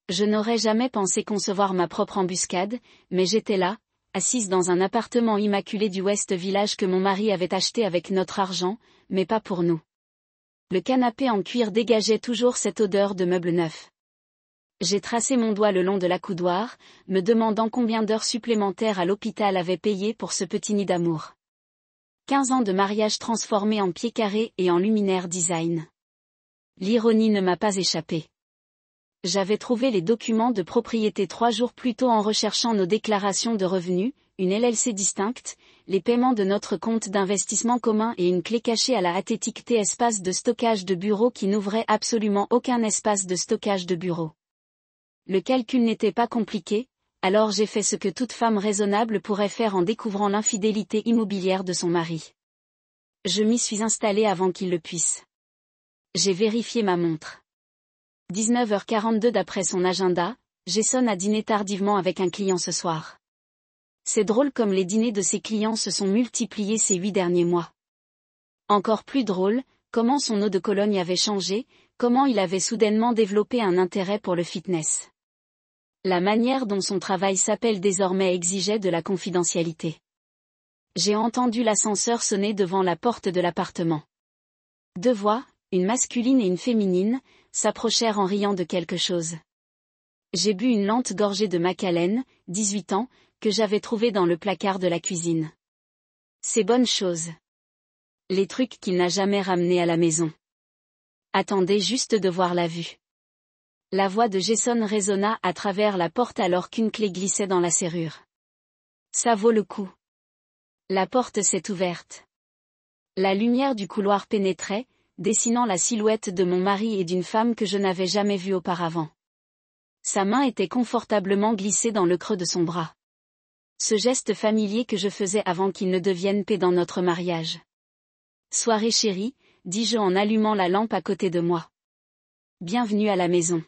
Je n'aurais jamais pensé concevoir ma propre embuscade, mais j'étais là, assise dans un appartement immaculé du West Village que mon mari avait acheté avec notre argent, mais pas pour nous. Le canapé en cuir dégageait toujours cette odeur de meubles neufs. J'ai tracé mon doigt le long de la coudoir, me demandant combien d'heures supplémentaires à l'hôpital avait payé pour ce petit nid d'amour. 15 ans de mariage transformés en pieds carrés et en luminaire design. L'ironie ne m'a pas échappé. J'avais trouvé les documents de propriété 3 jours plus tôt en recherchant nos déclarations de revenus, une LLC distincte, les paiements de notre compte d'investissement commun et une clé cachée à la Athletic T espace de stockage de bureau qui n'ouvrait absolument aucun espace de stockage de bureau. Le calcul n'était pas compliqué, alors j'ai fait ce que toute femme raisonnable pourrait faire en découvrant l'infidélité immobilière de son mari. Je m'y suis installée avant qu'il le puisse. J'ai vérifié ma montre. 19h42 d'après son agenda, Jason a dîné tardivement avec un client ce soir. C'est drôle comme les dîners de ses clients se sont multipliés ces 8 derniers mois. Encore plus drôle, comment son eau de Cologne avait changé, comment il avait soudainement développé un intérêt pour le fitness. La manière dont son travail s'appelle désormais exigeait de la confidentialité. J'ai entendu l'ascenseur sonner devant la porte de l'appartement. 2 voix, une masculine et une féminine, s'approchèrent en riant de quelque chose. J'ai bu une lente gorgée de Macallen, 18 ans, que j'avais trouvée dans le placard de la cuisine. C'est bonne chose. Les trucs qu'il n'a jamais ramenés à la maison. Attendez juste de voir la vue. La voix de Jason résonna à travers la porte alors qu'une clé glissait dans la serrure. Ça vaut le coup. La porte s'est ouverte. La lumière du couloir pénétrait, dessinant la silhouette de mon mari et d'une femme que je n'avais jamais vue auparavant. Sa main était confortablement glissée dans le creux de son bras. Ce geste familier que je faisais avant qu'il ne devienne paix dans notre mariage. Soirée chérie, dis-je en allumant la lampe à côté de moi. Bienvenue à la maison.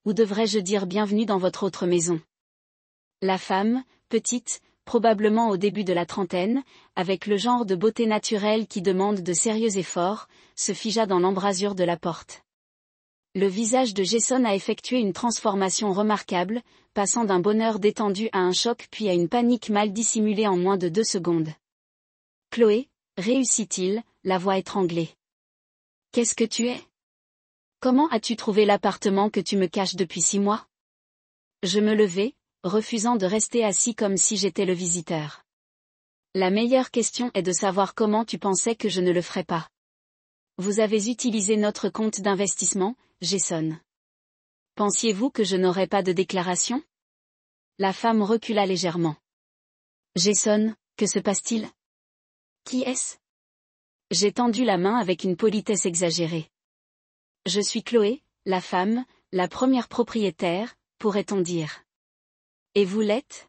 Ou devrais-je dire bienvenue dans votre autre maison. La femme, petite, probablement au début de la trentaine, avec le genre de beauté naturelle qui demande de sérieux efforts, se figea dans l'embrasure de la porte. Le visage de Jason a effectué une transformation remarquable, passant d'un bonheur détendu à un choc puis à une panique mal dissimulée en moins de 2 secondes. « Chloé » réussit-il, la voix étranglée. « Qu'est-ce que tu es ? Comment as-tu trouvé l'appartement que tu me caches depuis 6 mois ? » Je me levai, refusant de rester assis comme si j'étais le visiteur. La meilleure question est de savoir comment tu pensais que je ne le ferais pas. Vous avez utilisé notre compte d'investissement, Jason. Pensiez-vous que je n'aurais pas de déclaration ? La femme recula légèrement. Jason, que se passe-t-il ? Qui est-ce ? J'ai tendu la main avec une politesse exagérée. Je suis Chloé, la femme, la première propriétaire, pourrait-on dire. Et vous l'êtes ?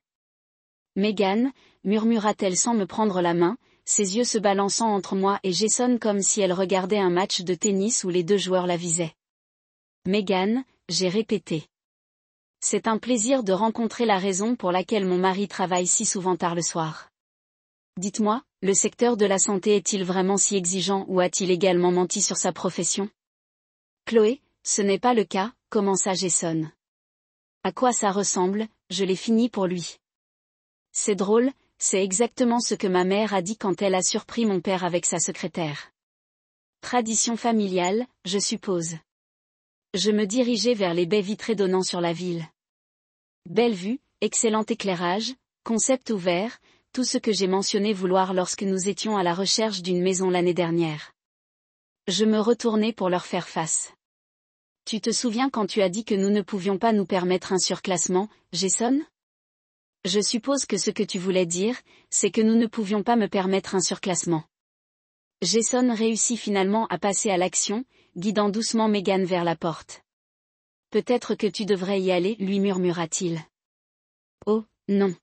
Megan, murmura-t-elle sans me prendre la main, ses yeux se balançant entre moi et Jason comme si elle regardait un match de tennis où les 2 joueurs la visaient. Megan, j'ai répété. C'est un plaisir de rencontrer la raison pour laquelle mon mari travaille si souvent tard le soir. Dites-moi, le secteur de la santé est-il vraiment si exigeant ou a-t-il également menti sur sa profession ? Chloé, ce n'est pas le cas, commença Jason. À quoi ça ressemble, je l'ai fini pour lui. C'est drôle, c'est exactement ce que ma mère a dit quand elle a surpris mon père avec sa secrétaire. Tradition familiale, je suppose. Je me dirigeai vers les baies vitrées donnant sur la ville. Belle vue, excellent éclairage, concept ouvert, tout ce que j'ai mentionné vouloir lorsque nous étions à la recherche d'une maison l'année dernière. Je me retournai pour leur faire face. Tu te souviens quand tu as dit que nous ne pouvions pas nous permettre un surclassement, Jason ? Je suppose que ce que tu voulais dire, c'est que nous ne pouvions pas me permettre un surclassement. Jason réussit finalement à passer à l'action, guidant doucement Megan vers la porte. Peut-être que tu devrais y aller, lui murmura-t-il. Oh, non.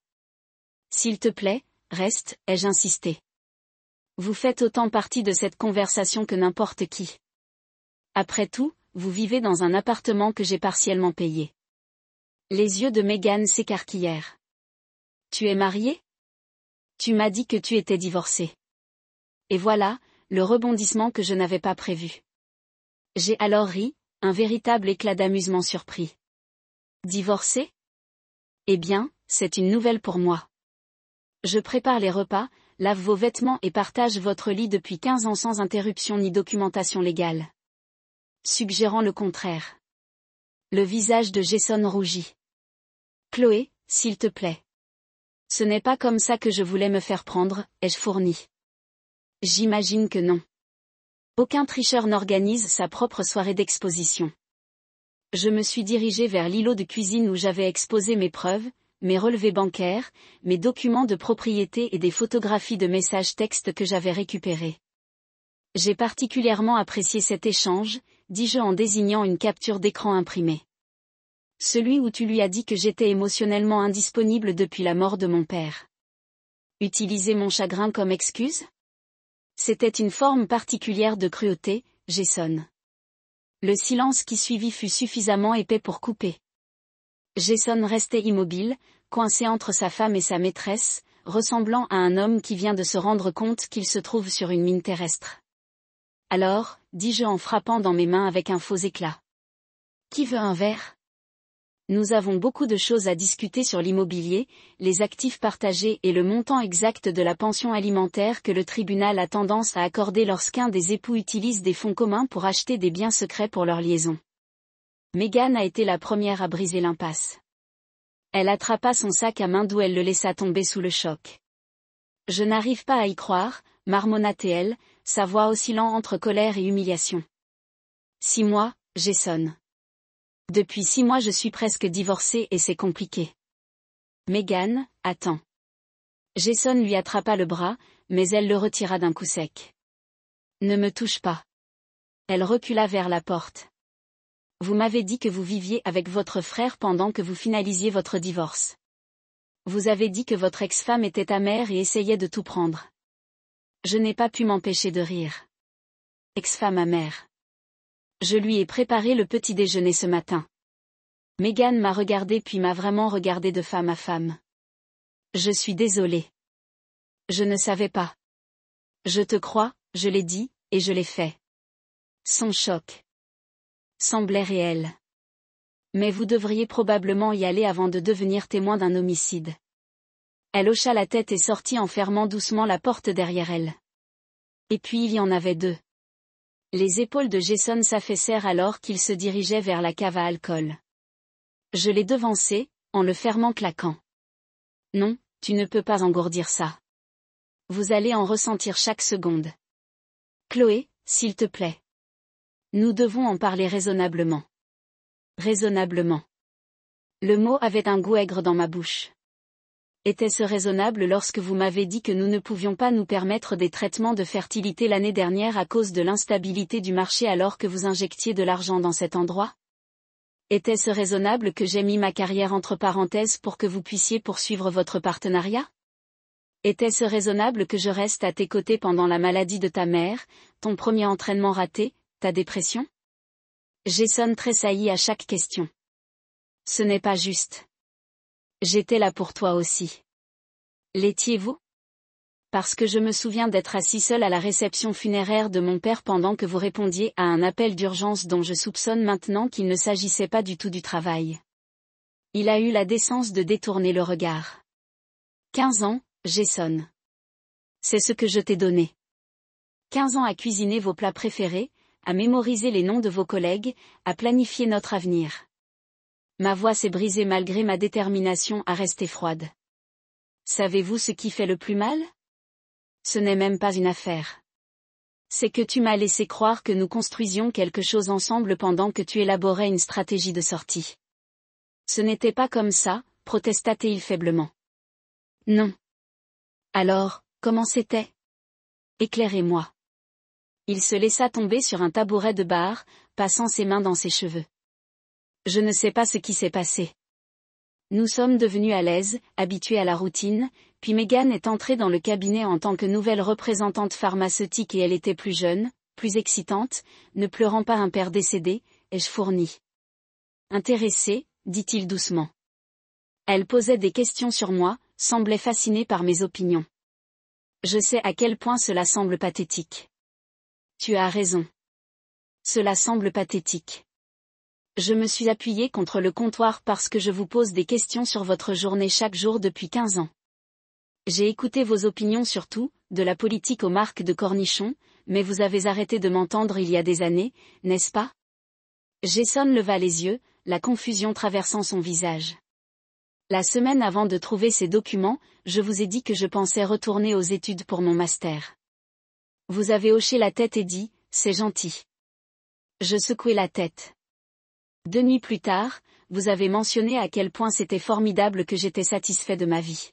S'il te plaît, reste, ai-je insisté. Vous faites autant partie de cette conversation que n'importe qui. Après tout, vous vivez dans un appartement que j'ai partiellement payé. Les yeux de Megan s'écarquillèrent. Tu es marié ? Tu m'as dit que tu étais divorcé. Et voilà, le rebondissement que je n'avais pas prévu. J'ai alors ri, un véritable éclat d'amusement surpris. Divorcé? Eh bien, c'est une nouvelle pour moi. Je prépare les repas, lave vos vêtements et partage votre lit depuis 15 ans sans interruption ni documentation légale. Suggérant le contraire. Le visage de Jason rougit. Chloé, s'il te plaît. Ce n'est pas comme ça que je voulais me faire prendre, ai-je fourni. J'imagine que non. Aucun tricheur n'organise sa propre soirée d'exposition. Je me suis dirigée vers l'îlot de cuisine où j'avais exposé mes preuves, mes relevés bancaires, mes documents de propriété et des photographies de messages textes que j'avais récupérés. J'ai particulièrement apprécié cet échange, dis-je en désignant une capture d'écran imprimée. Celui où tu lui as dit que j'étais émotionnellement indisponible depuis la mort de mon père. Utiliser mon chagrin comme excuse? C'était une forme particulière de cruauté, Jason. Le silence qui suivit fut suffisamment épais pour couper. Jason restait immobile, coincé entre sa femme et sa maîtresse, ressemblant à un homme qui vient de se rendre compte qu'il se trouve sur une mine terrestre. Alors, dis-je en frappant dans mes mains avec un faux éclat. Qui veut un verre? Nous avons beaucoup de choses à discuter sur l'immobilier, les actifs partagés et le montant exact de la pension alimentaire que le tribunal a tendance à accorder lorsqu'un des époux utilise des fonds communs pour acheter des biens secrets pour leur liaison. Meghan a été la première à briser l'impasse. Elle attrapa son sac à main d'où elle le laissa tomber sous le choc. Je n'arrive pas à y croire, marmonna-t-elle, sa voix oscillant entre colère et humiliation. 6 mois, Jason. Depuis 6 mois je suis presque divorcée et c'est compliqué. Meghan, attends. Jason lui attrapa le bras, mais elle le retira d'un coup sec. Ne me touche pas. Elle recula vers la porte. Vous m'avez dit que vous viviez avec votre frère pendant que vous finalisiez votre divorce. Vous avez dit que votre ex-femme était amère et essayait de tout prendre. Je n'ai pas pu m'empêcher de rire. Ex-femme amère. Je lui ai préparé le petit déjeuner ce matin. Meghan m'a regardé puis m'a vraiment regardé de femme à femme. Je suis désolée. Je ne savais pas. Je te crois, je l'ai dit, et je l'ai fait. Son choc semblait réel. Mais vous devriez probablement y aller avant de devenir témoin d'un homicide. Elle hocha la tête et sortit en fermant doucement la porte derrière elle. Et puis il y en avait 2. Les épaules de Jason s'affaissèrent alors qu'il se dirigeait vers la cave à alcool. Je l'ai devancé, en le fermant claquant. Non, tu ne peux pas engourdir ça. Vous allez en ressentir chaque seconde. Chloé, s'il te plaît. Nous devons en parler raisonnablement. Raisonnablement. Le mot avait un goût aigre dans ma bouche. Était-ce raisonnable lorsque vous m'avez dit que nous ne pouvions pas nous permettre des traitements de fertilité l'année dernière à cause de l'instabilité du marché alors que vous injectiez de l'argent dans cet endroit? Était-ce raisonnable que j'aie mis ma carrière entre parenthèses pour que vous puissiez poursuivre votre partenariat? Était-ce raisonnable que je reste à tes côtés pendant la maladie de ta mère, ton premier entraînement raté, ta dépression? Jason tressaillit à chaque question. Ce n'est pas juste. J'étais là pour toi aussi. L'étiez-vous? Parce que je me souviens d'être assis seul à la réception funéraire de mon père pendant que vous répondiez à un appel d'urgence dont je soupçonne maintenant qu'il ne s'agissait pas du tout du travail. Il a eu la décence de détourner le regard. 15 ans, Jason. C'est ce que je t'ai donné. 15 ans à cuisiner vos plats préférés, à mémoriser les noms de vos collègues, à planifier notre avenir. Ma voix s'est brisée malgré ma détermination à rester froide. Savez-vous ce qui fait le plus mal? Ce n'est même pas une affaire. C'est que tu m'as laissé croire que nous construisions quelque chose ensemble pendant que tu élaborais une stratégie de sortie. Ce n'était pas comme ça, protesta-t-il faiblement. Non. Alors, comment c'était? Éclairez-moi. Il se laissa tomber sur un tabouret de bar, passant ses mains dans ses cheveux. Je ne sais pas ce qui s'est passé. Nous sommes devenus à l'aise, habitués à la routine, puis Meghan est entrée dans le cabinet en tant que nouvelle représentante pharmaceutique et elle était plus jeune, plus excitante, ne pleurant pas un père décédé, ai-je fourni. Intéressée, dit-il doucement. Elle posait des questions sur moi, semblait fascinée par mes opinions. Je sais à quel point cela semble pathétique. Tu as raison. Cela semble pathétique. Je me suis appuyée contre le comptoir parce que je vous pose des questions sur votre journée chaque jour depuis 15 ans. J'ai écouté vos opinions sur tout, de la politique aux marques de cornichons, mais vous avez arrêté de m'entendre il y a des années, n'est-ce pas? Jason leva les yeux, la confusion traversant son visage. La semaine avant de trouver ces documents, je vous ai dit que je pensais retourner aux études pour mon master. Vous avez hoché la tête et dit, c'est gentil. Je secouai la tête. 2 nuits plus tard, vous avez mentionné à quel point c'était formidable que j'étais satisfait de ma vie.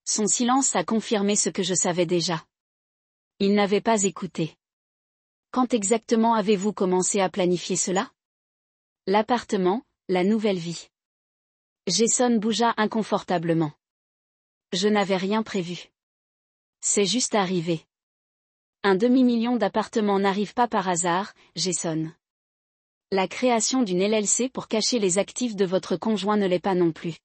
Son silence a confirmé ce que je savais déjà. Il n'avait pas écouté. Quand exactement avez-vous commencé à planifier cela? L'appartement, la nouvelle vie. Jason bougea inconfortablement. Je n'avais rien prévu. C'est juste arrivé. Un demi-million d'appartements n'arrive pas par hasard, Jason. La création d'une LLC pour cacher les actifs de votre conjoint ne l'est pas non plus.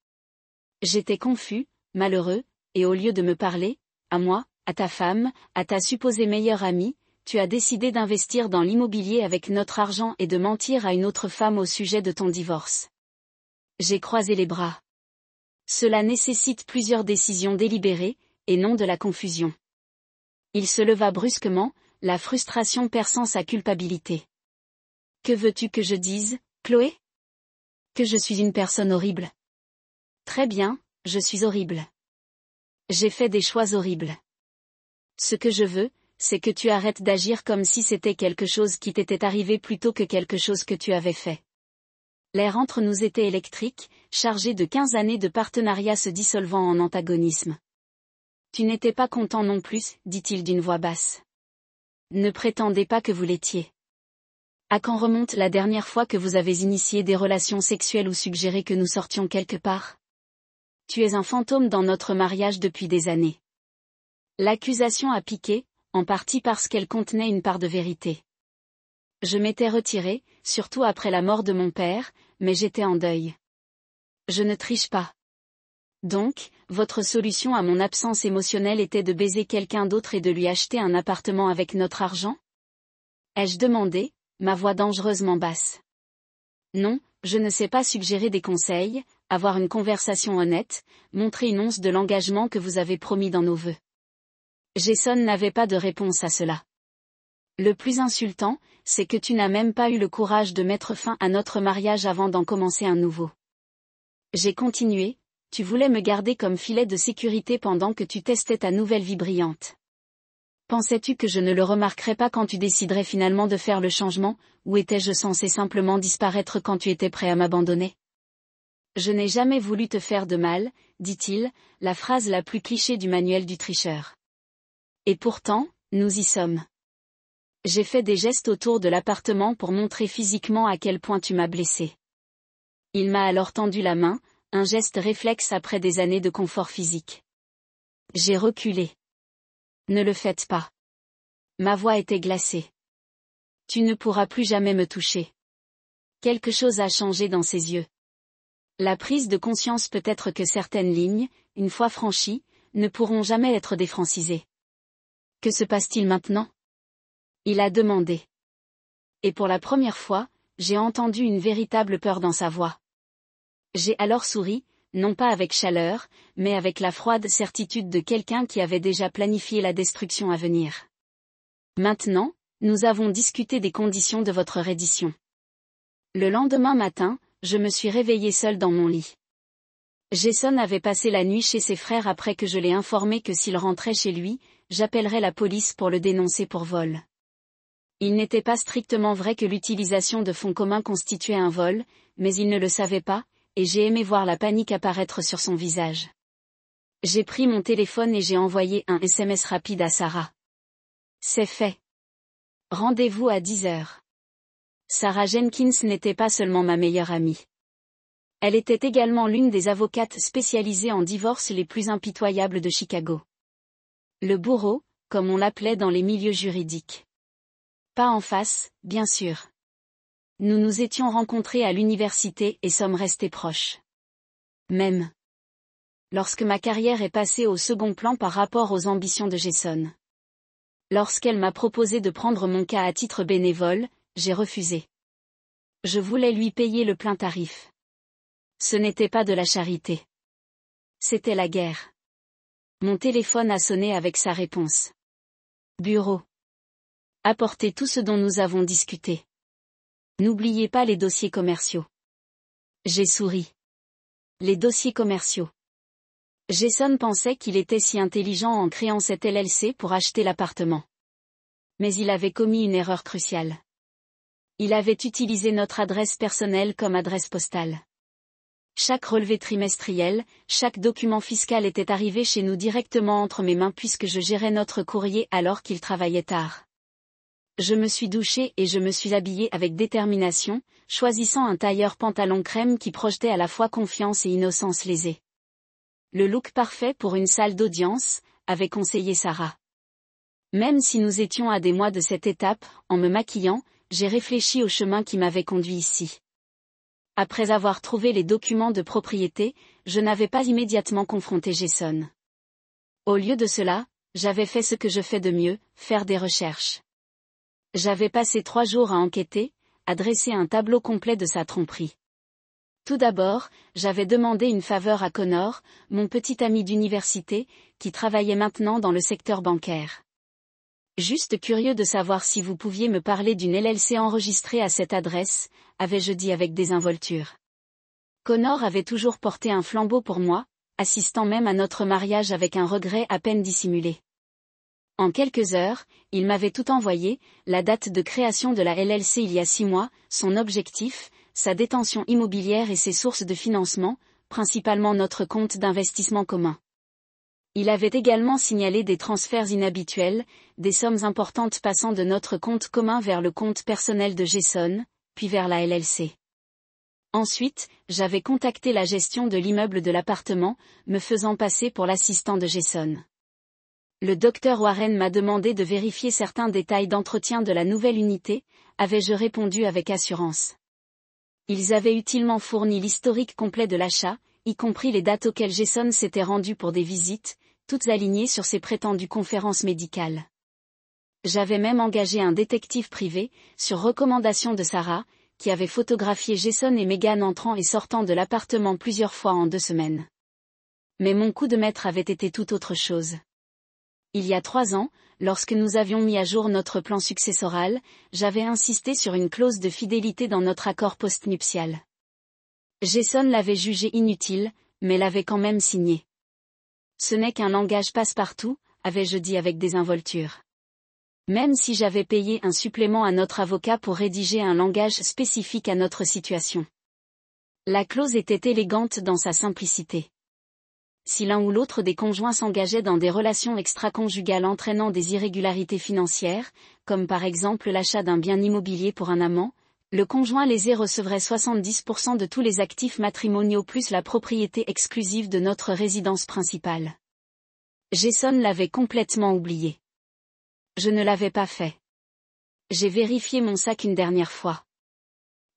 J'étais confus, malheureux, et au lieu de me parler, à moi, à ta femme, à ta supposée meilleure amie, tu as décidé d'investir dans l'immobilier avec notre argent et de mentir à une autre femme au sujet de ton divorce. J'ai croisé les bras. Cela nécessite plusieurs décisions délibérées, et non de la confusion. Il se leva brusquement, la frustration perçant sa culpabilité. Que veux-tu que je dise, Chloé? Que je suis une personne horrible. Très bien, je suis horrible. J'ai fait des choix horribles. Ce que je veux, c'est que tu arrêtes d'agir comme si c'était quelque chose qui t'était arrivé plutôt que quelque chose que tu avais fait. L'air entre nous était électrique, chargé de 15 années de partenariat se dissolvant en antagonisme. Tu n'étais pas content non plus, dit-il d'une voix basse. Ne prétendez pas que vous l'étiez. À quand remonte la dernière fois que vous avez initié des relations sexuelles ou suggéré que nous sortions quelque part? Tu es un fantôme dans notre mariage depuis des années. L'accusation a piqué, en partie parce qu'elle contenait une part de vérité. Je m'étais retiré, surtout après la mort de mon père, mais j'étais en deuil. Je ne triche pas. Donc, votre solution à mon absence émotionnelle était de baiser quelqu'un d'autre et de lui acheter un appartement avec notre argent? Ai-je demandé, ma voix dangereusement basse. Non, je ne sais pas suggérer des conseils, avoir une conversation honnête, montrer une once de l'engagement que vous avez promis dans nos vœux. Jason n'avait pas de réponse à cela. Le plus insultant, c'est que tu n'as même pas eu le courage de mettre fin à notre mariage avant d'en commencer un nouveau. J'ai continué, tu voulais me garder comme filet de sécurité pendant que tu testais ta nouvelle vie brillante. Pensais-tu que je ne le remarquerais pas quand tu déciderais finalement de faire le changement, ou étais-je censé simplement disparaître quand tu étais prêt à m'abandonner? Je n'ai jamais voulu te faire de mal, dit-il, la phrase la plus cliché du manuel du tricheur. Et pourtant, nous y sommes. J'ai fait des gestes autour de l'appartement pour montrer physiquement à quel point tu m'as blessé. Il m'a alors tendu la main, un geste réflexe après des années de confort physique. J'ai reculé. Ne le faites pas. Ma voix était glacée. Tu ne pourras plus jamais me toucher. Quelque chose a changé dans ses yeux. La prise de conscience peut-être que certaines lignes, une fois franchies, ne pourront jamais être défrancisées. Que se passe-t-il maintenant? Il a demandé. Et pour la première fois, j'ai entendu une véritable peur dans sa voix. J'ai alors souri, non pas avec chaleur, mais avec la froide certitude de quelqu'un qui avait déjà planifié la destruction à venir. Maintenant, nous avons discuté des conditions de votre reddition. Le lendemain matin, je me suis réveillé seul dans mon lit. Jason avait passé la nuit chez ses frères après que je l'ai informé que s'il rentrait chez lui, j'appellerais la police pour le dénoncer pour vol. Il n'était pas strictement vrai que l'utilisation de fonds communs constituait un vol, mais il ne le savait pas, et j'ai aimé voir la panique apparaître sur son visage. J'ai pris mon téléphone et j'ai envoyé un SMS rapide à Sarah. C'est fait. Rendez-vous à 10 heures. Sarah Jenkins n'était pas seulement ma meilleure amie. Elle était également l'une des avocates spécialisées en divorce les plus impitoyables de Chicago. Le bourreau, comme on l'appelait dans les milieux juridiques. Pas en face, bien sûr. Nous nous étions rencontrés à l'université et sommes restés proches. Même. Lorsque ma carrière est passée au second plan par rapport aux ambitions de Jason. Lorsqu'elle m'a proposé de prendre mon cas à titre bénévole, j'ai refusé. Je voulais lui payer le plein tarif. Ce n'était pas de la charité. C'était la guerre. Mon téléphone a sonné avec sa réponse. Bureau. Apportez tout ce dont nous avons discuté. N'oubliez pas les dossiers commerciaux. J'ai souri. Les dossiers commerciaux. Jason pensait qu'il était si intelligent en créant cette LLC pour acheter l'appartement. Mais il avait commis une erreur cruciale. Il avait utilisé notre adresse personnelle comme adresse postale. Chaque relevé trimestriel, chaque document fiscal était arrivé chez nous directement entre mes mains puisque je gérais notre courrier alors qu'il travaillait tard. Je me suis douchée et je me suis habillée avec détermination, choisissant un tailleur pantalon crème qui projetait à la fois confiance et innocence lésée. Le look parfait pour une salle d'audience, avait conseillé Sarah. Même si nous étions à des mois de cette étape, en me maquillant, j'ai réfléchi au chemin qui m'avait conduit ici. Après avoir trouvé les documents de propriété, je n'avais pas immédiatement confronté Jason. Au lieu de cela, j'avais fait ce que je fais de mieux, faire des recherches. J'avais passé 3 jours à enquêter, à dresser un tableau complet de sa tromperie. Tout d'abord, j'avais demandé une faveur à Connor, mon petit ami d'université, qui travaillait maintenant dans le secteur bancaire. Juste curieux de savoir si vous pouviez me parler d'une LLC enregistrée à cette adresse, avais-je dit avec désinvolture. Connor avait toujours porté un flambeau pour moi, assistant même à notre mariage avec un regret à peine dissimulé. En quelques heures, il m'avait tout envoyé, la date de création de la LLC il y a 6 mois, son objectif, sa détention immobilière et ses sources de financement, principalement notre compte d'investissement commun. Il avait également signalé des transferts inhabituels, des sommes importantes passant de notre compte commun vers le compte personnel de Jason, puis vers la LLC. Ensuite, j'avais contacté la gestion de l'immeuble de l'appartement, me faisant passer pour l'assistant de Jason. Le docteur Warren m'a demandé de vérifier certains détails d'entretien de la nouvelle unité, avais-je répondu avec assurance. Ils avaient utilement fourni l'historique complet de l'achat, y compris les dates auxquelles Jason s'était rendu pour des visites, toutes alignées sur ses prétendues conférences médicales. J'avais même engagé un détective privé, sur recommandation de Sarah, qui avait photographié Jason et Meghan entrant et sortant de l'appartement plusieurs fois en 2 semaines. Mais mon coup de maître avait été tout autre chose. Il y a 3 ans, lorsque nous avions mis à jour notre plan successoral, j'avais insisté sur une clause de fidélité dans notre accord postnuptial. Jason l'avait jugé inutile, mais l'avait quand même signé. Ce n'est qu'un langage passe-partout, avais-je dit avec désinvolture. Même si j'avais payé un supplément à notre avocat pour rédiger un langage spécifique à notre situation. La clause était élégante dans sa simplicité. Si l'un ou l'autre des conjoints s'engageait dans des relations extra-conjugales entraînant des irrégularités financières, comme par exemple l'achat d'un bien immobilier pour un amant, le conjoint lésé recevrait 70% de tous les actifs matrimoniaux plus la propriété exclusive de notre résidence principale. Jason l'avait complètement oublié. Je ne l'avais pas fait. J'ai vérifié mon sac une dernière fois.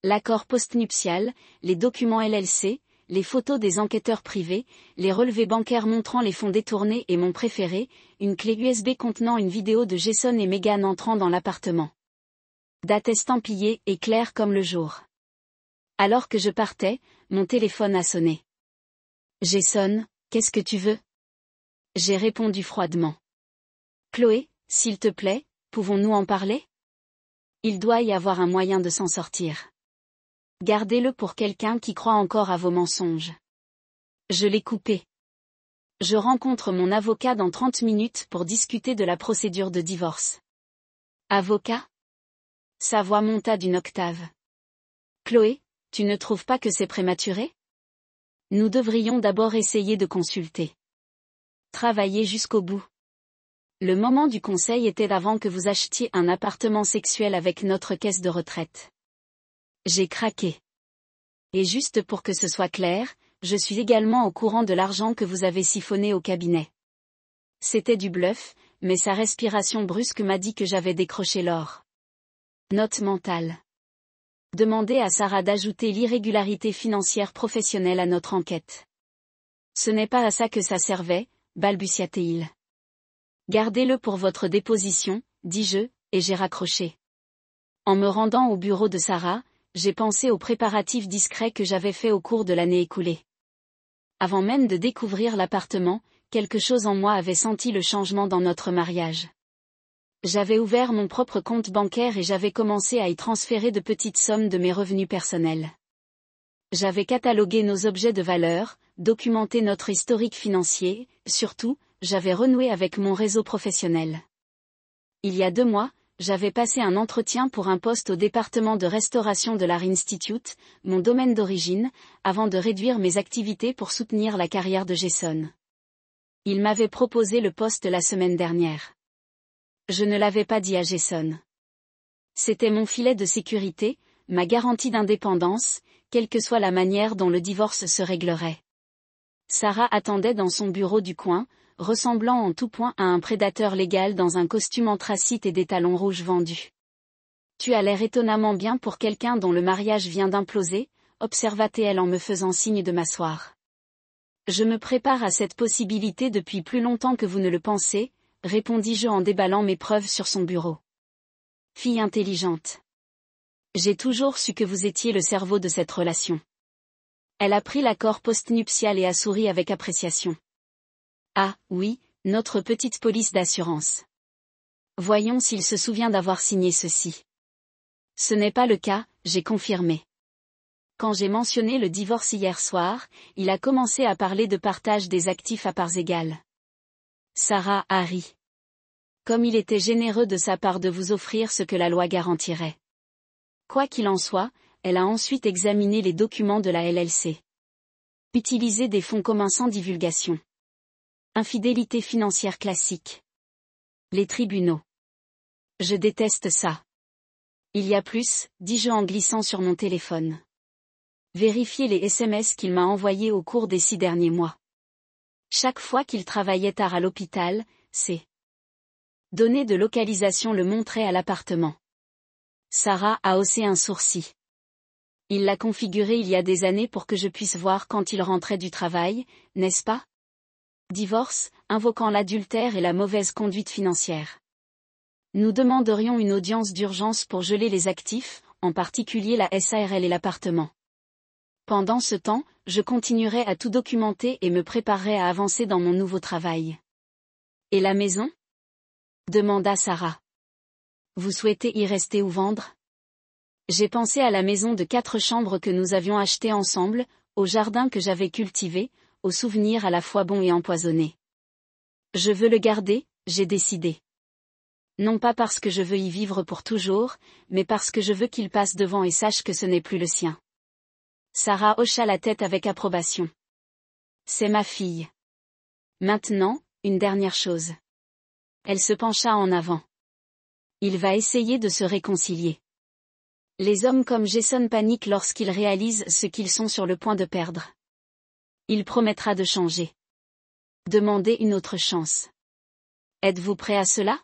L'accord postnuptial, les documents LLC, les photos des enquêteurs privés, les relevés bancaires montrant les fonds détournés et mon préféré, une clé USB contenant une vidéo de Jason et Meghan entrant dans l'appartement. Date estampillée et claire comme le jour. Alors que je partais, mon téléphone a sonné. Jason, qu'est-ce que tu veux? J'ai répondu froidement. Chloé, s'il te plaît, pouvons-nous en parler? Il doit y avoir un moyen de s'en sortir. Gardez-le pour quelqu'un qui croit encore à vos mensonges. Je l'ai coupé. Je rencontre mon avocat dans 30 minutes pour discuter de la procédure de divorce. Avocat? Sa voix monta d'une octave. Chloé, tu ne trouves pas que c'est prématuré? Nous devrions d'abord essayer de consulter. Travailler jusqu'au bout. Le moment du conseil était avant que vous achetiez un appartement sexuel avec notre caisse de retraite. J'ai craqué. Et juste pour que ce soit clair, je suis également au courant de l'argent que vous avez siphonné au cabinet. C'était du bluff, mais sa respiration brusque m'a dit que j'avais décroché l'or. Note mentale. Demandez à Sarah d'ajouter l'irrégularité financière professionnelle à notre enquête. Ce n'est pas à ça que ça servait, balbutia-t-il. Gardez-le pour votre déposition, dis-je, et j'ai raccroché. En me rendant au bureau de Sarah, j'ai pensé aux préparatifs discrets que j'avais faits au cours de l'année écoulée. Avant même de découvrir l'appartement, quelque chose en moi avait senti le changement dans notre mariage. J'avais ouvert mon propre compte bancaire et j'avais commencé à y transférer de petites sommes de mes revenus personnels. J'avais catalogué nos objets de valeur, documenté notre historique financier, surtout, j'avais renoué avec mon réseau professionnel. Il y a 2 mois, j'avais passé un entretien pour un poste au département de restauration de l'Art Institute, mon domaine d'origine, avant de réduire mes activités pour soutenir la carrière de Jason. Il m'avait proposé le poste la semaine dernière. Je ne l'avais pas dit à Jason. C'était mon filet de sécurité, ma garantie d'indépendance, quelle que soit la manière dont le divorce se réglerait. Sarah attendait dans son bureau du coin, ressemblant en tout point à un prédateur légal dans un costume anthracite et des talons rouges vendus. « Tu as l'air étonnamment bien pour quelqu'un dont le mariage vient d'imploser », observa-t-elle en me faisant signe de m'asseoir. « Je me prépare à cette possibilité depuis plus longtemps que vous ne le pensez, » répondis-je en déballant mes preuves sur son bureau. « Fille intelligente. J'ai toujours su que vous étiez le cerveau de cette relation. » Elle a pris l'accord postnuptial et a souri avec appréciation. « Ah, oui, notre petite police d'assurance. Voyons s'il se souvient d'avoir signé ceci. » Ce n'est pas le cas, j'ai confirmé. Quand j'ai mentionné le divorce hier soir, il a commencé à parler de partage des actifs à parts égales. Sarah a ri. Comme il était généreux de sa part de vous offrir ce que la loi garantirait. Quoi qu'il en soit, elle a ensuite examiné les documents de la LLC. Utiliser des fonds communs sans divulgation. Infidélité financière classique. Les tribunaux. Je déteste ça. Il y a plus, dis-je en glissant sur mon téléphone. Vérifiez les SMS qu'il m'a envoyés au cours des 6 derniers mois. Chaque fois qu'il travaillait tard à l'hôpital, ses données de localisation le montraient à l'appartement. Sarah a haussé un sourcil. Il l'a configuré il y a des années pour que je puisse voir quand il rentrait du travail, n'est-ce pas? Divorce, invoquant l'adultère et la mauvaise conduite financière. Nous demanderions une audience d'urgence pour geler les actifs, en particulier la SARL et l'appartement. Pendant ce temps, je continuerai à tout documenter et me préparerai à avancer dans mon nouveau travail. Et la maison? Demanda Sarah. Vous souhaitez y rester ou vendre? J'ai pensé à la maison de 4 chambres que nous avions achetée ensemble, au jardin que j'avais cultivé, aux souvenirs à la fois bons et empoisonnés. Je veux le garder, j'ai décidé. Non pas parce que je veux y vivre pour toujours, mais parce que je veux qu'il passe devant et sache que ce n'est plus le sien. Sarah hocha la tête avec approbation. C'est ma fille. Maintenant, une dernière chose. Elle se pencha en avant. Il va essayer de se réconcilier. Les hommes comme Jason paniquent lorsqu'ils réalisent ce qu'ils sont sur le point de perdre. Il promettra de changer. Demandez une autre chance. Êtes-vous prêt à cela?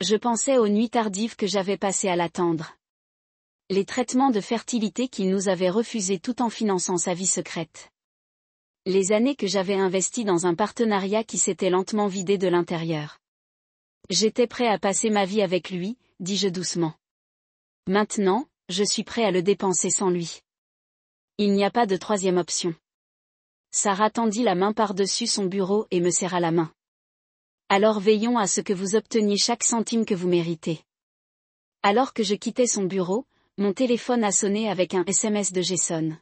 Je pensais aux nuits tardives que j'avais passées à l'attendre. Les traitements de fertilité qu'il nous avait refusés tout en finançant sa vie secrète. Les années que j'avais investies dans un partenariat qui s'était lentement vidé de l'intérieur. J'étais prêt à passer ma vie avec lui, dis-je doucement. Maintenant, je suis prêt à le dépenser sans lui. Il n'y a pas de troisième option. Sarah tendit la main par-dessus son bureau et me serra la main. Alors veillons à ce que vous obteniez chaque centime que vous méritez. Alors que je quittais son bureau, mon téléphone a sonné avec un SMS de Jason.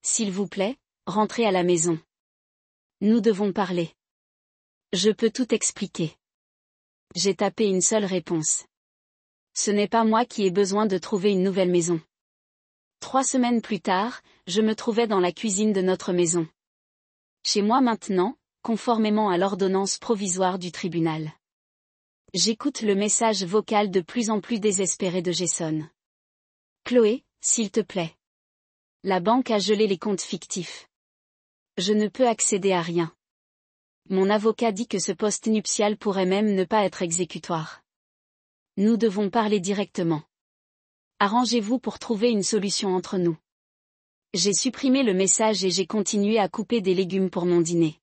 S'il vous plaît, rentrez à la maison. Nous devons parler. Je peux tout expliquer. J'ai tapé une seule réponse. Ce n'est pas moi qui ai besoin de trouver une nouvelle maison. 3 semaines plus tard, je me trouvais dans la cuisine de notre maison. Chez moi maintenant, conformément à l'ordonnance provisoire du tribunal. J'écoute le message vocal de plus en plus désespéré de Jason. Chloé, s'il te plaît. La banque a gelé les comptes fictifs. Je ne peux accéder à rien. Mon avocat dit que ce poste nuptial pourrait même ne pas être exécutoire. Nous devons parler directement. Arrangez-vous pour trouver une solution entre nous. J'ai supprimé le message et j'ai continué à couper des légumes pour mon dîner.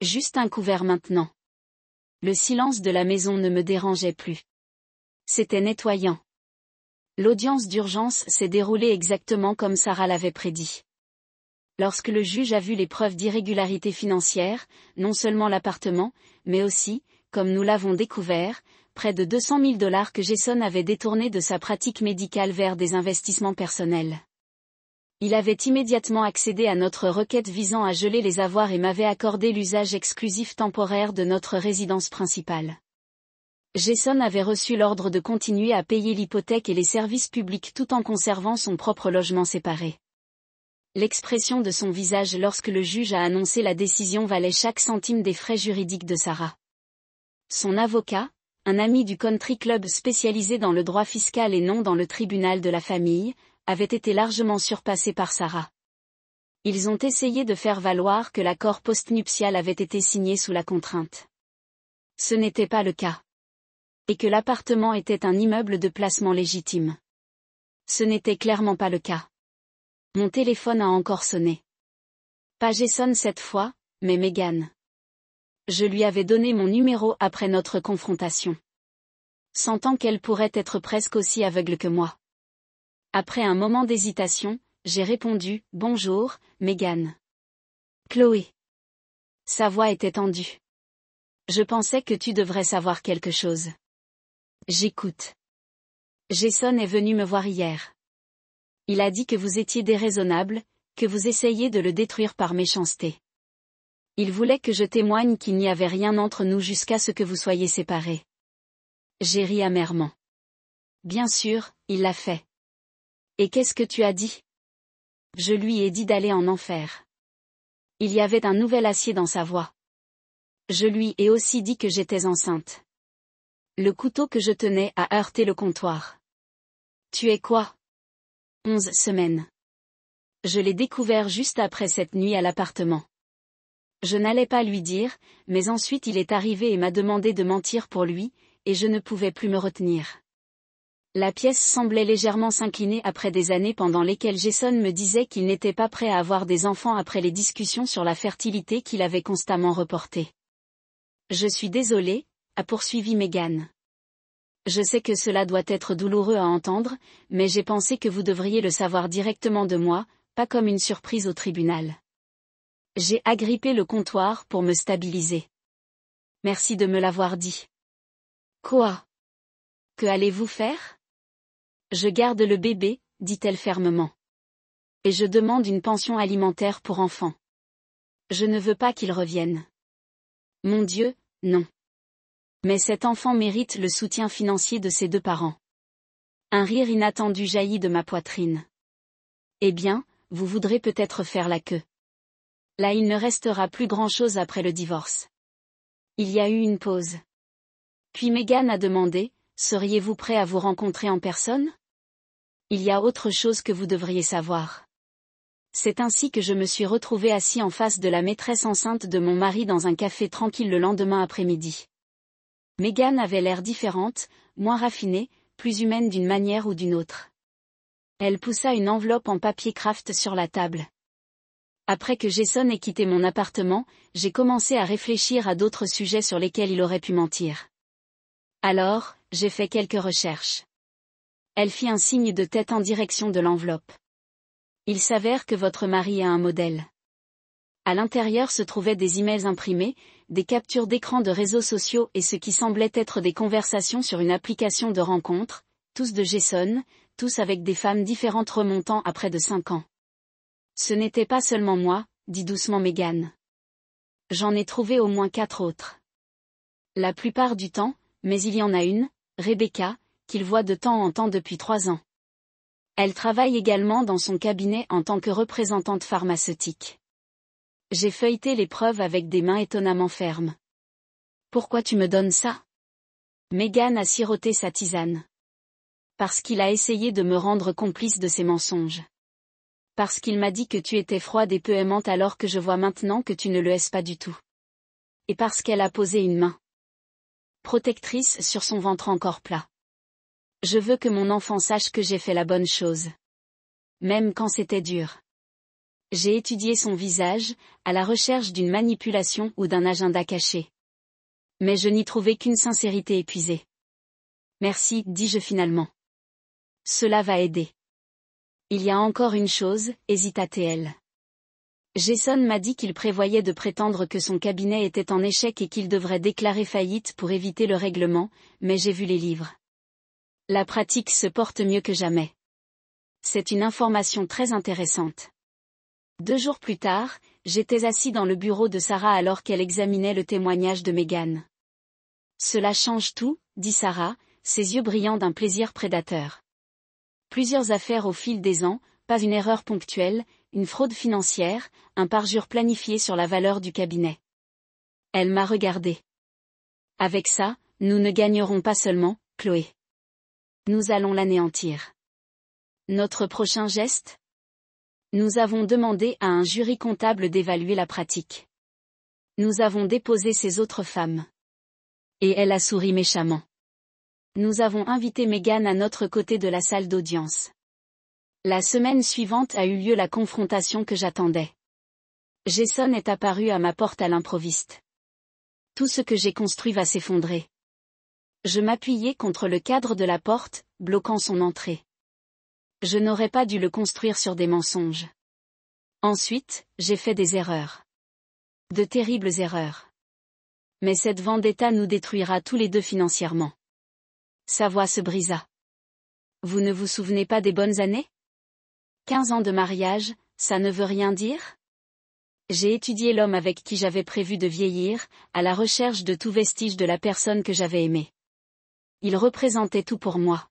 Juste un couvert maintenant. Le silence de la maison ne me dérangeait plus. C'était nettoyant. L'audience d'urgence s'est déroulée exactement comme Sarah l'avait prédit. Lorsque le juge a vu les preuves d'irrégularité financière, non seulement l'appartement, mais aussi, comme nous l'avons découvert, près de 200 000 $ que Jason avait détournés de sa pratique médicale vers des investissements personnels. Il avait immédiatement accédé à notre requête visant à geler les avoirs et m'avait accordé l'usage exclusif temporaire de notre résidence principale. Jason avait reçu l'ordre de continuer à payer l'hypothèque et les services publics tout en conservant son propre logement séparé. L'expression de son visage lorsque le juge a annoncé la décision valait chaque centime des frais juridiques de Sarah. Son avocat, un ami du country club spécialisé dans le droit fiscal et non dans le tribunal de la famille, avait été largement surpassé par Sarah. Ils ont essayé de faire valoir que l'accord postnuptial avait été signé sous la contrainte. Ce n'était pas le cas. Et que l'appartement était un immeuble de placement légitime. Ce n'était clairement pas le cas. Mon téléphone a encore sonné. Pas Jason cette fois, mais Megan. Je lui avais donné mon numéro après notre confrontation. Sentant qu'elle pourrait être presque aussi aveugle que moi. Après un moment d'hésitation, j'ai répondu « Bonjour, Megan. »« Chloé. » Sa voix était tendue. « Je pensais que tu devrais savoir quelque chose. » J'écoute. Jason est venu me voir hier. Il a dit que vous étiez déraisonnable, que vous essayiez de le détruire par méchanceté. Il voulait que je témoigne qu'il n'y avait rien entre nous jusqu'à ce que vous soyez séparés. J'ai ri amèrement. Bien sûr, il l'a fait. Et qu'est-ce que tu as dit? Je lui ai dit d'aller en enfer. Il y avait un nouvel acier dans sa voix. Je lui ai aussi dit que j'étais enceinte. Le couteau que je tenais a heurté le comptoir. Tu es quoi? 11 semaines. Je l'ai découvert juste après cette nuit à l'appartement. Je n'allais pas lui dire, mais ensuite il est arrivé et m'a demandé de mentir pour lui, et je ne pouvais plus me retenir. La pièce semblait légèrement s'incliner après des années pendant lesquelles Jason me disait qu'il n'était pas prêt à avoir des enfants après les discussions sur la fertilité qu'il avait constamment reportées. Je suis désolée, a poursuivi Megan. Je sais que cela doit être douloureux à entendre, mais j'ai pensé que vous devriez le savoir directement de moi, pas comme une surprise au tribunal. J'ai agrippé le comptoir pour me stabiliser. Merci de me l'avoir dit. Quoi? Que allez-vous faire? Je garde le bébé, dit-elle fermement. Et je demande une pension alimentaire pour enfants. Je ne veux pas qu'il revienne. Mon Dieu, non. Mais cet enfant mérite le soutien financier de ses deux parents. Un rire inattendu jaillit de ma poitrine. Eh bien, vous voudrez peut-être faire la queue. Là il ne restera plus grand-chose après le divorce. Il y a eu une pause. Puis Megan a demandé, seriez-vous prêt à vous rencontrer en personne? Il y a autre chose que vous devriez savoir. C'est ainsi que je me suis retrouvée assis en face de la maîtresse enceinte de mon mari dans un café tranquille le lendemain après-midi. Megan avait l'air différente, moins raffinée, plus humaine d'une manière ou d'une autre. Elle poussa une enveloppe en papier craft sur la table. Après que Jason ait quitté mon appartement, j'ai commencé à réfléchir à d'autres sujets sur lesquels il aurait pu mentir. Alors, j'ai fait quelques recherches. Elle fit un signe de tête en direction de l'enveloppe. Il s'avère que votre mari a un modèle. À l'intérieur se trouvaient des emails imprimés, des captures d'écran de réseaux sociaux et ce qui semblait être des conversations sur une application de rencontre, tous de Jason, tous avec des femmes différentes remontant à près de 5 ans. Ce n'était pas seulement moi, dit doucement Megan. J'en ai trouvé au moins 4 autres. La plupart du temps, mais il y en a une, Rebecca, qu'il voit de temps en temps depuis 3 ans. Elle travaille également dans son cabinet en tant que représentante pharmaceutique. J'ai feuilleté les preuves avec des mains étonnamment fermes. Pourquoi tu me donnes ça? Megan a siroté sa tisane. Parce qu'il a essayé de me rendre complice de ses mensonges. Parce qu'il m'a dit que tu étais froide et peu aimante alors que je vois maintenant que tu ne le es pas du tout. Et parce qu'elle a posé une main protectrice sur son ventre encore plat. Je veux que mon enfant sache que j'ai fait la bonne chose. Même quand c'était dur. J'ai étudié son visage, à la recherche d'une manipulation ou d'un agenda caché. Mais je n'y trouvais qu'une sincérité épuisée. Merci, dis-je finalement. Cela va aider. Il y a encore une chose, hésita-t-elle. Jason m'a dit qu'il prévoyait de prétendre que son cabinet était en échec et qu'il devrait déclarer faillite pour éviter le règlement, mais j'ai vu les livres. La pratique se porte mieux que jamais. C'est une information très intéressante. 2 jours plus tard, j'étais assis dans le bureau de Sarah alors qu'elle examinait le témoignage de Megan. Cela change tout, dit Sarah, ses yeux brillant d'un plaisir prédateur. Plusieurs affaires au fil des ans, pas une erreur ponctuelle, une fraude financière, un parjure planifié sur la valeur du cabinet. Elle m'a regardé. Avec ça, nous ne gagnerons pas seulement, Chloé. Nous allons l'anéantir. Notre prochain geste ? Nous avons demandé à un jury comptable d'évaluer la pratique. Nous avons déposé ces autres femmes. Et elle a souri méchamment. Nous avons invité Megan à notre côté de la salle d'audience. La semaine suivante a eu lieu la confrontation que j'attendais. Jason est apparu à ma porte à l'improviste. Tout ce que j'ai construit va s'effondrer. Je m'appuyai contre le cadre de la porte, bloquant son entrée. Je n'aurais pas dû le construire sur des mensonges. Ensuite, j'ai fait des erreurs. De terribles erreurs. Mais cette vendetta nous détruira tous les deux financièrement. Sa voix se brisa. Vous ne vous souvenez pas des bonnes années ? 15 ans de mariage, ça ne veut rien dire ? J'ai étudié l'homme avec qui j'avais prévu de vieillir, à la recherche de tout vestige de la personne que j'avais aimée. Il représentait tout pour moi.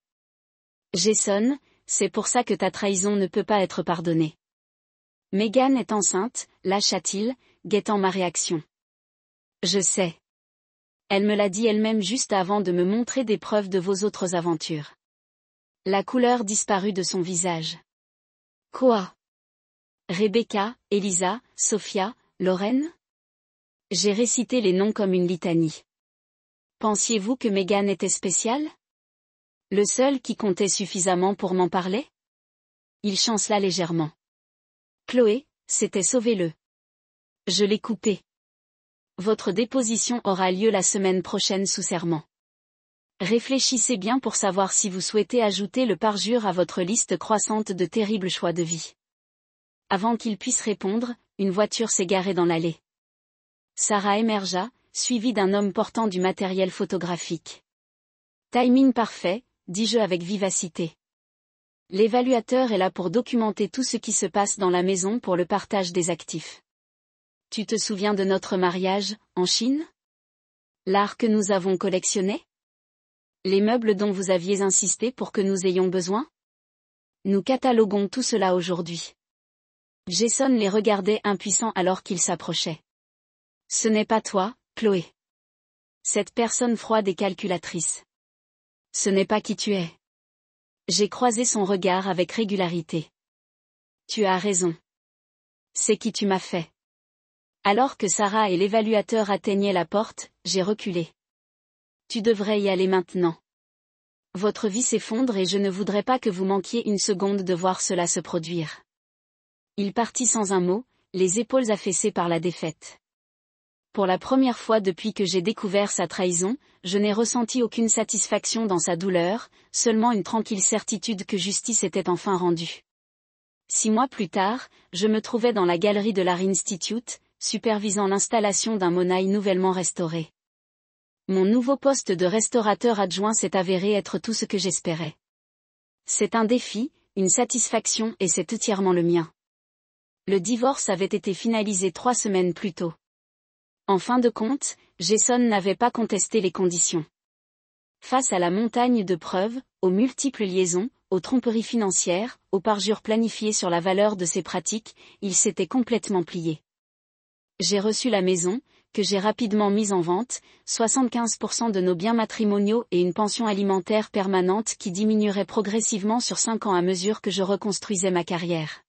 Jason, c'est pour ça que ta trahison ne peut pas être pardonnée. Megan est enceinte, lâcha-t-il, guettant ma réaction. Je sais. Elle me l'a dit elle-même juste avant de me montrer des preuves de vos autres aventures. La couleur disparut de son visage. Quoi ? Rebecca, Elisa, Sophia, Lorraine ? J'ai récité les noms comme une litanie. Pensiez-vous que Megan était spéciale ? Le seul qui comptait suffisamment pour m'en parler ? Il chancela légèrement. Chloé, c'était sauvez-le. Je l'ai coupé. Votre déposition aura lieu la semaine prochaine sous serment. Réfléchissez bien pour savoir si vous souhaitez ajouter le parjure à votre liste croissante de terribles choix de vie. Avant qu'il puisse répondre, une voiture s'est garée dans l'allée. Sarah émergea, suivie d'un homme portant du matériel photographique. Timing parfait, dis-je avec vivacité. L'évaluateur est là pour documenter tout ce qui se passe dans la maison pour le partage des actifs. Tu te souviens de notre mariage, en Chine ? L'art que nous avons collectionné ? Les meubles dont vous aviez insisté pour que nous ayons besoin ? Nous cataloguons tout cela aujourd'hui. Jason les regardait impuissant alors qu'il s'approchait. Ce n'est pas toi, Chloé. Cette personne froide et calculatrice. Ce n'est pas qui tu es. J'ai croisé son regard avec régularité. Tu as raison. C'est qui tu m'as fait. Alors que Sarah et l'évaluateur atteignaient la porte, j'ai reculé. Tu devrais y aller maintenant. Votre vie s'effondre et je ne voudrais pas que vous manquiez une seconde de voir cela se produire. Il partit sans un mot, les épaules affaissées par la défaite. Pour la première fois depuis que j'ai découvert sa trahison, je n'ai ressenti aucune satisfaction dans sa douleur, seulement une tranquille certitude que justice était enfin rendue. 6 mois plus tard, je me trouvais dans la galerie de l'Art Institute, supervisant l'installation d'un Monaï nouvellement restauré. Mon nouveau poste de restaurateur adjoint s'est avéré être tout ce que j'espérais. C'est un défi, une satisfaction et c'est entièrement le mien. Le divorce avait été finalisé 3 semaines plus tôt. En fin de compte, Jason n'avait pas contesté les conditions. Face à la montagne de preuves, aux multiples liaisons, aux tromperies financières, aux parjures planifiées sur la valeur de ses pratiques, il s'était complètement plié. J'ai reçu la maison, que j'ai rapidement mise en vente, 75% de nos biens matrimoniaux et une pension alimentaire permanente qui diminuerait progressivement sur 5 ans à mesure que je reconstruisais ma carrière.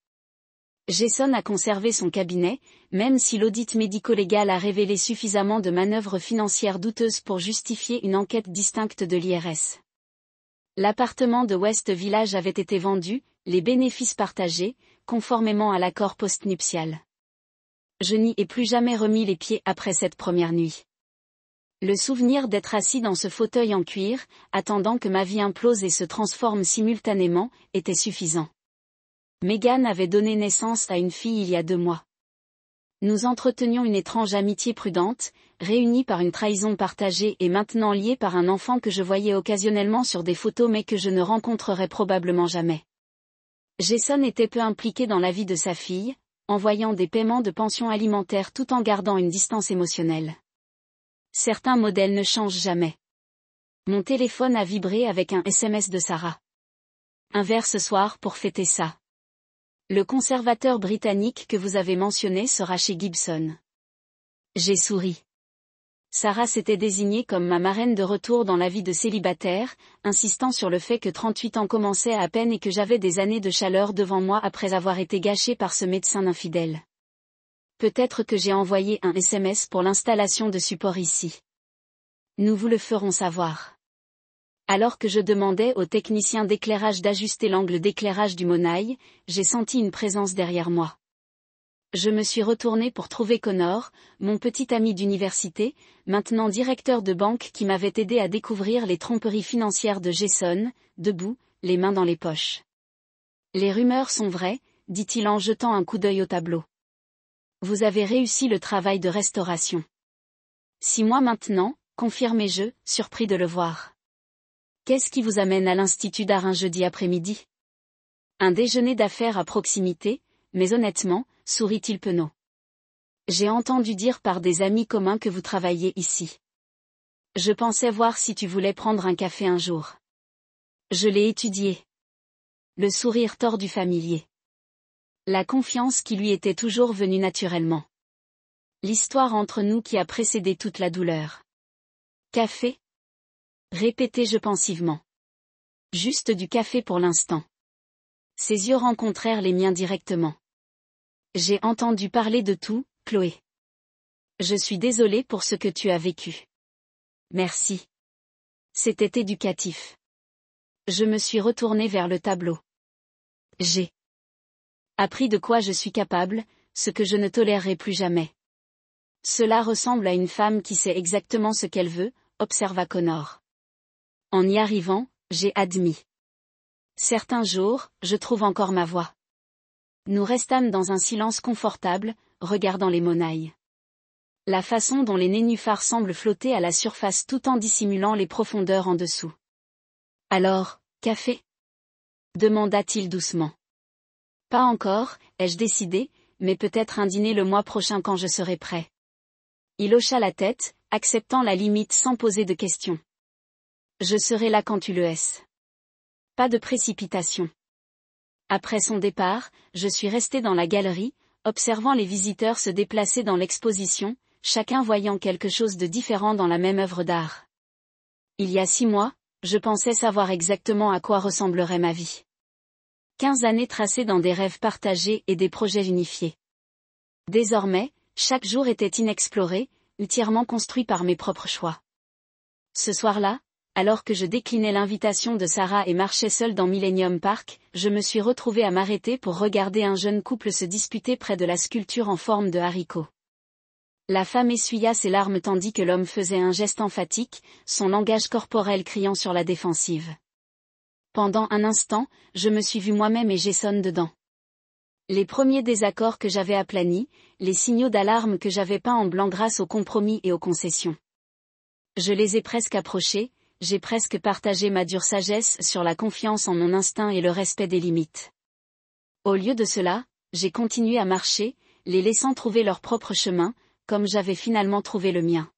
Jason a conservé son cabinet, même si l'audit médico-légal a révélé suffisamment de manœuvres financières douteuses pour justifier une enquête distincte de l'IRS. L'appartement de West Village avait été vendu, les bénéfices partagés, conformément à l'accord postnuptial. Je n'y ai plus jamais remis les pieds après cette première nuit. Le souvenir d'être assis dans ce fauteuil en cuir, attendant que ma vie implose et se transforme simultanément, était suffisant. Megan avait donné naissance à une fille il y a 2 mois. Nous entretenions une étrange amitié prudente, réunie par une trahison partagée et maintenant liée par un enfant que je voyais occasionnellement sur des photos mais que je ne rencontrerais probablement jamais. Jason était peu impliqué dans la vie de sa fille, envoyant des paiements de pension alimentaire tout en gardant une distance émotionnelle. Certains modèles ne changent jamais. Mon téléphone a vibré avec un SMS de Sarah. Un verre ce soir pour fêter ça. Le conservateur britannique que vous avez mentionné sera chez Gibson. J'ai souri. Sarah s'était désignée comme ma marraine de retour dans la vie de célibataire, insistant sur le fait que 38 ans commençaient à peine et que j'avais des années de chaleur devant moi après avoir été gâchée par ce médecin infidèle. Peut-être que j'ai envoyé un SMS pour l'installation de support ici. Nous vous le ferons savoir. Alors que je demandais au technicien d'éclairage d'ajuster l'angle d'éclairage du monaille, j'ai senti une présence derrière moi. Je me suis retournée pour trouver Connor, mon petit ami d'université, maintenant directeur de banque qui m'avait aidé à découvrir les tromperies financières de Jason, debout, les mains dans les poches. Les rumeurs sont vraies, dit-il en jetant un coup d'œil au tableau. Vous avez réussi le travail de restauration. 6 mois maintenant, confirmai-je, surpris de le voir. Qu'est-ce qui vous amène à l'Institut d'art un jeudi après-midi? Un déjeuner d'affaires à proximité, mais honnêtement, sourit-il penaud. J'ai entendu dire par des amis communs que vous travaillez ici. Je pensais voir si tu voulais prendre un café un jour. Je l'ai étudié. Le sourire tordu familier. La confiance qui lui était toujours venue naturellement. L'histoire entre nous qui a précédé toute la douleur. Café? Répétai-je pensivement. Juste du café pour l'instant. Ses yeux rencontrèrent les miens directement. J'ai entendu parler de tout, Chloé. Je suis désolée pour ce que tu as vécu. Merci. C'était éducatif. Je me suis retournée vers le tableau. J'ai appris de quoi je suis capable, ce que je ne tolérerai plus jamais. Cela ressemble à une femme qui sait exactement ce qu'elle veut, observa Connor. En y arrivant, j'ai admis. Certains jours, je trouve encore ma voix. Nous restâmes dans un silence confortable, regardant les monailles. La façon dont les nénuphars semblent flotter à la surface tout en dissimulant les profondeurs en dessous. Alors, café? Demanda-t-il doucement. Pas encore, ai-je décidé, mais peut-être un dîner le mois prochain quand je serai prêt. Il hocha la tête, acceptant la limite sans poser de questions. Je serai là quand tu le es. Pas de précipitation. Après son départ, je suis restée dans la galerie, observant les visiteurs se déplacer dans l'exposition, chacun voyant quelque chose de différent dans la même œuvre d'art. Il y a 6 mois, je pensais savoir exactement à quoi ressemblerait ma vie. 15 années tracées dans des rêves partagés et des projets unifiés. Désormais, chaque jour était inexploré, entièrement construit par mes propres choix. Ce soir-là, alors que je déclinais l'invitation de Sarah et marchais seule dans Millennium Park, je me suis retrouvée à m'arrêter pour regarder un jeune couple se disputer près de la sculpture en forme de haricot. La femme essuya ses larmes tandis que l'homme faisait un geste emphatique, son langage corporel criant sur la défensive. Pendant un instant, je me suis vue moi-même et Jason dedans. Les premiers désaccords que j'avais aplanis, les signaux d'alarme que j'avais peints en blanc grâce aux compromis et aux concessions. Je les ai presque approchés, j'ai presque partagé ma dure sagesse sur la confiance en mon instinct et le respect des limites. Au lieu de cela, j'ai continué à marcher, les laissant trouver leur propre chemin, comme j'avais finalement trouvé le mien.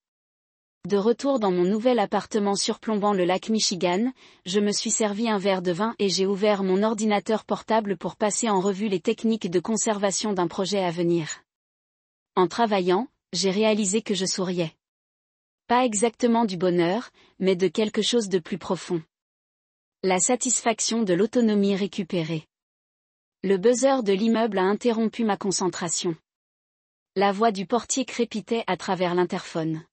De retour dans mon nouvel appartement surplombant le lac Michigan, je me suis servi un verre de vin et j'ai ouvert mon ordinateur portable pour passer en revue les techniques de conservation d'un projet à venir. En travaillant, j'ai réalisé que je souriais. Pas exactement du bonheur, mais de quelque chose de plus profond. La satisfaction de l'autonomie récupérée. Le buzzer de l'immeuble a interrompu ma concentration. La voix du portier crépitait à travers l'interphone.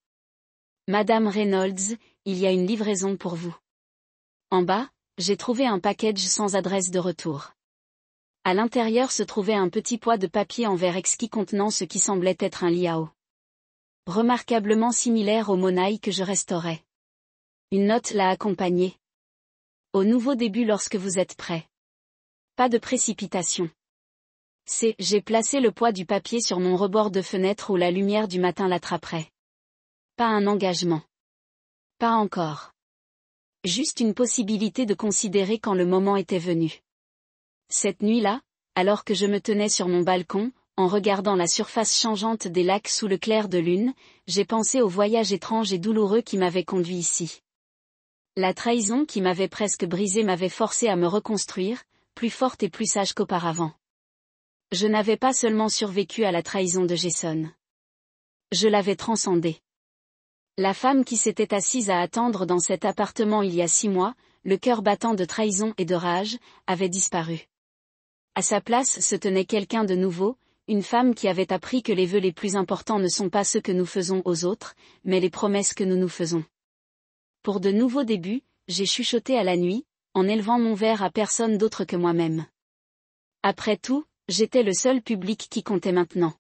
Madame Reynolds, il y a une livraison pour vous. En bas, j'ai trouvé un package sans adresse de retour. À l'intérieur se trouvait un petit poids de papier en verre exquis contenant ce qui semblait être un liao. remarquablement similaire au monaï que je restaurais. Une note l'a accompagné. Au nouveau début lorsque vous êtes prêt. Pas de précipitation. J'ai placé le poids du papier sur mon rebord de fenêtre où la lumière du matin l'attraperait. Pas un engagement. Pas encore. Juste une possibilité de considérer quand le moment était venu. Cette nuit-là, alors que je me tenais sur mon balcon, en regardant la surface changeante des lacs sous le clair de lune, j'ai pensé au voyage étrange et douloureux qui m'avait conduit ici. La trahison qui m'avait presque brisé m'avait forcé à me reconstruire, plus forte et plus sage qu'auparavant. Je n'avais pas seulement survécu à la trahison de Jason. Je l'avais transcendée. La femme qui s'était assise à attendre dans cet appartement il y a 6 mois, le cœur battant de trahison et de rage, avait disparu. À sa place se tenait quelqu'un de nouveau, une femme qui avait appris que les vœux les plus importants ne sont pas ceux que nous faisons aux autres, mais les promesses que nous nous faisons. Pour de nouveaux débuts, j'ai chuchoté à la nuit, en élevant mon verre à personne d'autre que moi-même. Après tout, j'étais le seul public qui comptait maintenant.